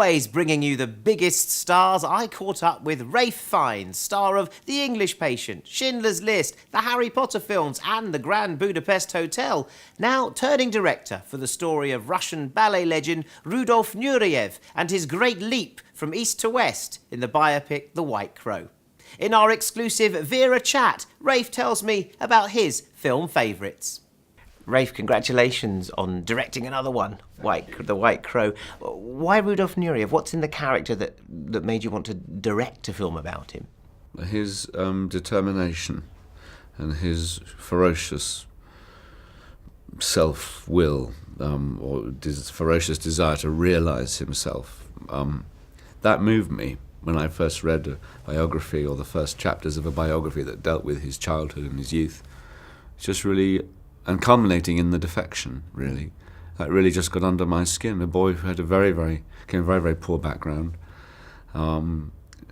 always bringing you the biggest stars, I caught up with Ralph Fiennes, star of The English Patient, Schindler's List, the Harry Potter films and the Grand Budapest Hotel, now turning director for the story of Russian ballet legend Rudolf Nureyev and his great leap from east to west in the biopic The White Crow. In our exclusive Vera chat, Ralph tells me about his film favourites. Ralph, congratulations on directing another one, The White Crow. Why Rudolf Nureyev? What's in the character that made you want to direct a film about him? His determination and his ferocious self-will, or ferocious desire to realise himself. That moved me when I first read a biography, or the first chapters of a biography that dealt with his childhood and his youth. It's just really... and culminating in the defection, really. That really just got under my skin. A boy who had came from a very, very poor background,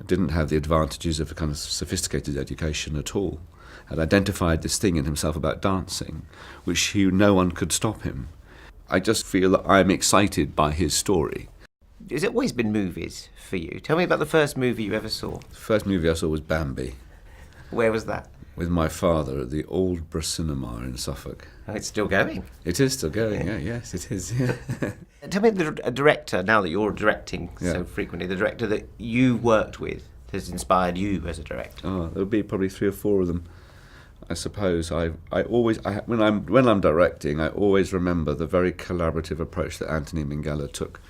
didn't have the advantages of a kind of sophisticated education at all, had identified this thing in himself about dancing, which no one could stop him. I just feel that I'm excited by his story. Has it always been movies for you? Tell me about the first movie you ever saw. The first movie I saw was Bambi. Where was that? With my father at the Aldborough Cinema in Suffolk. Oh, it's still going? It is still going, yeah, yes, it is. Yeah. Tell me a director, now that you're directing so frequently, the director that you worked with has inspired you as a director. Oh, there would be probably 3 or 4 of them, I suppose. When I'm directing, I always remember the very collaborative approach that Anthony Minghella took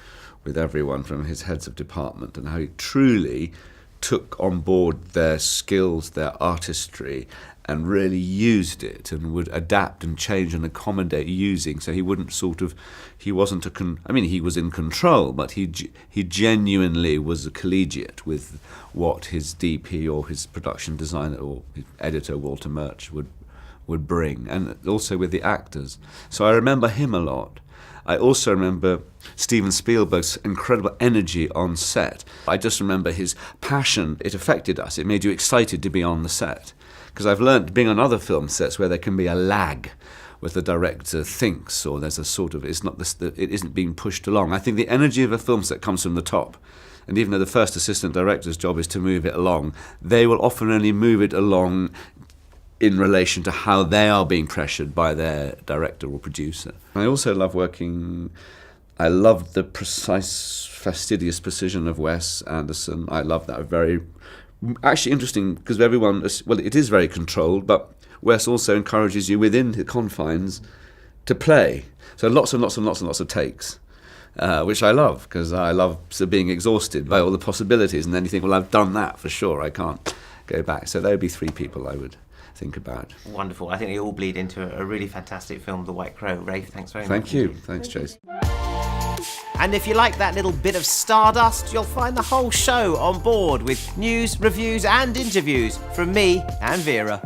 with everyone from his heads of department, and how he truly took on board their skills, their artistry, and really used it, and would adapt and change and accommodate using. So he wouldn't he wasn't he was in control, but he genuinely was a collegiate with what his DP or his production designer or his editor, Walter Murch, would bring, and also with the actors. So I remember him a lot. I also remember Steven Spielberg's incredible energy on set. I just remember his passion. It affected us. It made you excited to be on the set. Because I've learned, being on other film sets, where there can be a lag where the director thinks, or there's a sort of, it isn't being pushed along. I think the energy of a film set comes from the top. And even though the first assistant director's job is to move it along, they will often only move it along in relation to how they are being pressured by their director or producer. I also love I love the precise, fastidious precision of Wes Anderson. I love that. Actually interesting, because it is very controlled, but Wes also encourages you within the confines to play. So lots and lots and lots and lots of takes, which I love, because I love being exhausted by all the possibilities, and then you think, well, I've done that for sure, I can't go back. So there would be 3 people I would think about. Wonderful. I think they all bleed into a really fantastic film, The White Crow. Ralph, thanks very much. Thank you. Thanks, Chase. And if you like that little bit of stardust, you'll find the whole show on board with news, reviews and interviews from me and Vera.